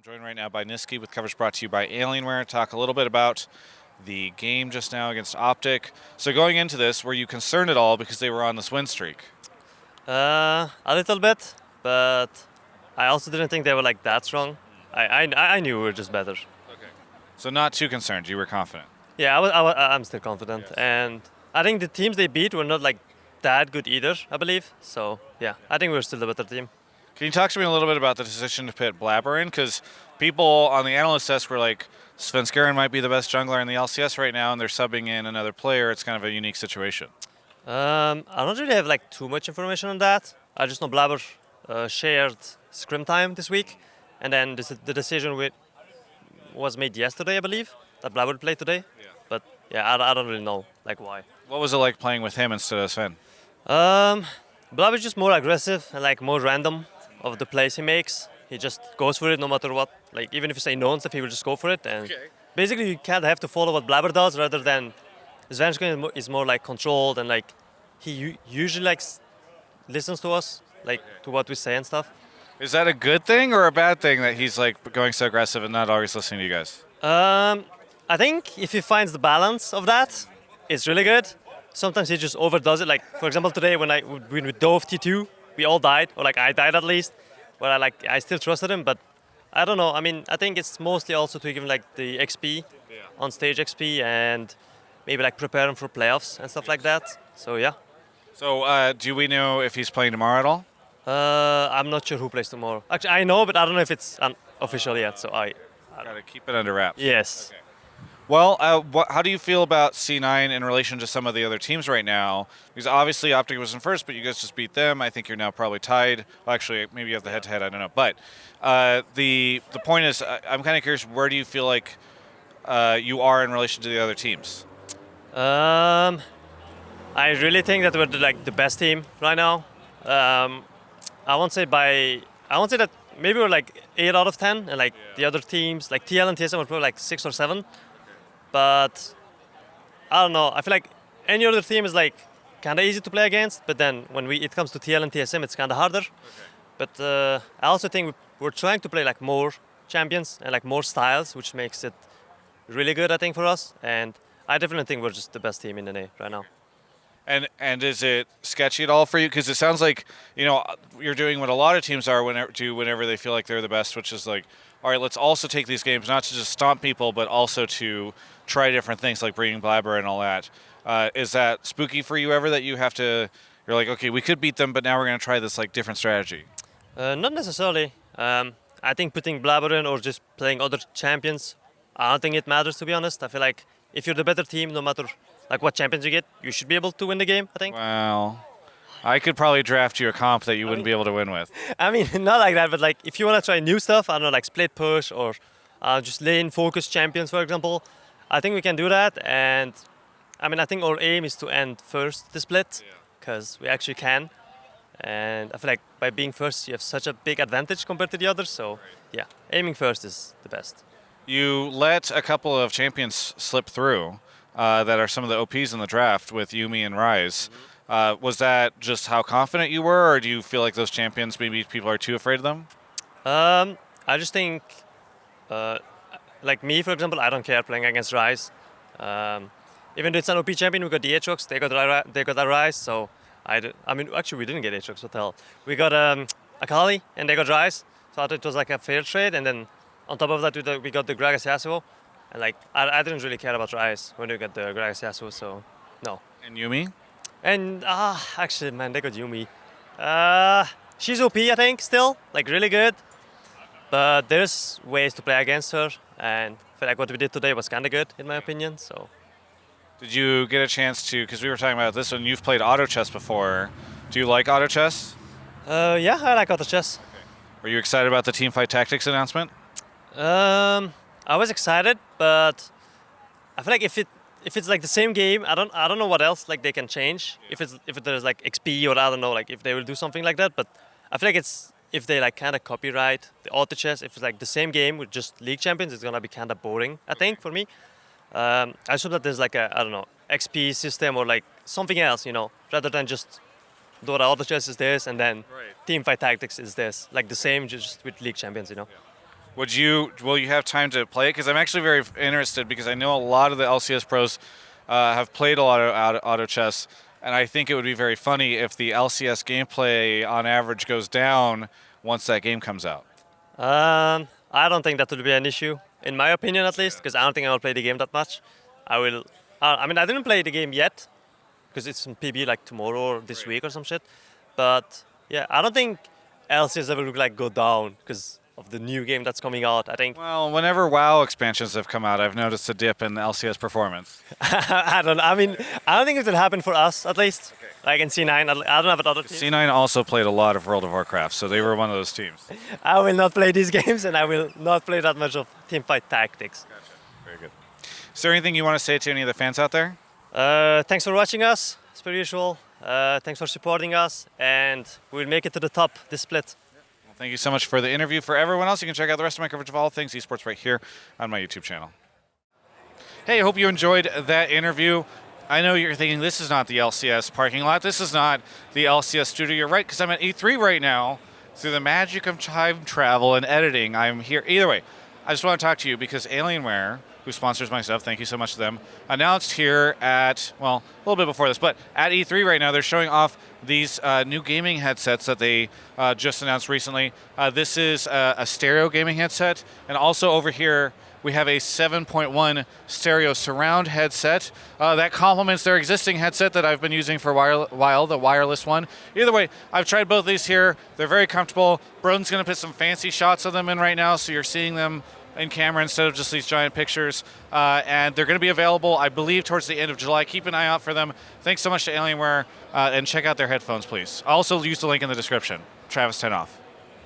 joined right now by Nisqy with coverage brought to you by Alienware. Talk a little bit about the game just now against Optic. So going into this, were you concerned at all because they were on this win streak? A little bit, but I also didn't think they were like that strong. I knew we were just better. Okay. So not too concerned. You were confident. Yeah, I'm still confident, Yes. and I think the teams they beat were not like that good either. I believe. So yeah, I think we're still the better team. Can you talk to me a little bit about the decision to put Blvd? Because people on the analyst desk were like, Svenskeren might be the best jungler in the LCS right now, and they're subbing in another player. It's kind of a unique situation. I don't really have like too much information on that. I just know Blabber shared scrim time this week, and then the decision was made yesterday, I believe, that Blabber would play today. Yeah. But yeah, I don't really know like why. What was it like playing with him instead of Sven? Blabber is just more aggressive and like more random of the plays he makes. He just goes for it no matter what. Like even if you say no and stuff, he will just go for it. And basically, you kind of have to follow what Blabber does rather than Svenskeren is more like controlled and like he usually like listens to us, like to what we say and stuff. Is that a good thing or a bad thing that he's like going so aggressive and not always listening to you guys? I think if he finds the balance of that, it's really good. Sometimes he just overdoes it. Like for example, today when we dove T2, we all died, or like I died at least. But I still trusted him, but I don't know. I mean, I think it's mostly also to give him like the XP, on stage XP, and maybe like prepare him for playoffs and stuff like that. So yeah. So do we know if he's playing tomorrow at all? I'm not sure who plays tomorrow. Actually, I know, but I don't know if it's official yet. So I Gotta keep it under wraps. yes. Okay. Well, how do you feel about C9 in relation to some of the other teams right now? Because obviously Optic was in first, but you guys just beat them. I think you're now probably tied. Well, actually, maybe you have the head-to-head. I don't know. But the point is, I'm kind of curious. Where do you feel like you are in relation to the other teams? I really think that we're the best team right now. I won't say that maybe we're like 8 out of 10, and like the other teams, like TL and TSM, are probably like 6 or 7. But I don't know. I feel like any other team is like kind of easy to play against, but then when it comes to TL and TSM, it's kind of harder. Okay. But I also think we're trying to play like more champions and like more styles, which makes it really good, I think, for us. And I definitely think we're just the best team in NA right now. And is it sketchy at all for you? Because it sounds like you're doing what a lot of teams are whenever they feel like they're the best, which is like, all right, let's also take these games not to just stomp people, but also to try different things like bringing Blabber and all that. Is that spooky for you ever that you're like, okay, we could beat them, but now we're going to try this like different strategy? Not necessarily. I think putting Blabber in or just playing other champions, I don't think it matters, to be honest. I feel like if you're the better team, no matter like what champions you get, you should be able to win the game, I think. Well, I could probably draft you a comp that you wouldn't be able to win with. I mean, not like that, but like if you want to try new stuff, I don't know, like split push or just lane focus champions, for example, I think we can do that. And I mean, I think our aim is to end first the split, because we actually can. And I feel like by being first, you have such a big advantage compared to the others. So yeah, aiming first is the best. You let a couple of champions slip through that are some of the OPs in the draft with Yuumi and Rise. Was that just how confident you were, or do you feel like those champions, maybe people are too afraid of them? I just think, like me, for example, I don't care playing against Rise. Even though it's an OP champion, we got the Aatrox, they got a Rise, so I mean, actually, we didn't get Aatrox, what the hell? We got Akali, and they got Rise, so I thought it was like a fair trade, and then on top of that, we got the Gragas Yasuo, and like, I didn't really care about Rise when we got the Gragas Yasuo, so no. And Yuumi? And actually, man, they got Yuumi. She's OP, I think, still, like really good. But there's ways to play against her, and I feel like what we did today was kind of good, in my opinion. So. Did you get a chance to? Because we were talking about this one. You've played auto chess before. Do you like auto chess? Yeah, I like auto chess. Okay. Were you excited about the Teamfight Tactics announcement? I was excited, but I feel like if it's like the same game, I don't know what else like they can change. If there's like XP or I don't know, like if they will do something like that. But I feel like if they like kind of copyright the auto chess, if it's like the same game with just league champions, it's gonna be kind of boring, I think, for me. I just hope that there's like a, I don't know, XP system or like something else, rather than just Dota auto chess is this and then team fight tactics is this, like the same just with league champions. Will you have time to play it? Because I'm actually very interested because I know a lot of the LCS pros have played a lot of auto chess, and I think it would be very funny if the LCS gameplay on average goes down once that game comes out. I don't think that will be an issue, in my opinion at least, because I don't think I will play the game that much. I will. I mean, I didn't play the game yet, because it's in PB like tomorrow or this week or some shit. But yeah, I don't think LCS ever will like go down because of the new game that's coming out. I think. Well, whenever WoW expansions have come out, I've noticed a dip in the LCS performance. I don't. I mean, I don't think it will happen for us at least. Okay. Like in C9, I don't have it other teams. C9 also played a lot of World of Warcraft, so they were one of those teams. I will not play these games, and I will not play that much of Teamfight Tactics. Gotcha. Very good. Is there anything you want to say to any of the fans out there? Thanks for watching us, as per usual. Thanks for supporting us, and we'll make it to the top this split. Well, thank you so much for the interview. For everyone else, you can check out the rest of my coverage of all things esports right here on my YouTube channel. Hey, I hope you enjoyed that interview. I know you're thinking this is not the LCS parking lot. This is not the LCS studio. You're right, because I'm at E3 right now. Through the magic of time travel and editing, I'm here. Either way, I just want to talk to you because Alienware, who sponsors my stuff, thank you so much to them, announced here at, well, a little bit before this, but at E3 right now, they're showing off these new gaming headsets that they just announced recently. This is a stereo gaming headset, and also over here, we have a 7.1 stereo surround headset that complements their existing headset that I've been using for a while, the wireless one. Either way, I've tried both these here. They're very comfortable. Brodin's going to put some fancy shots of them in right now, so you're seeing them in camera instead of just these giant pictures. And they're going to be available, I believe, towards the end of July. Keep an eye out for them. Thanks so much to Alienware, and check out their headphones, please. I'll also use the link in the description. Travis, 10 off.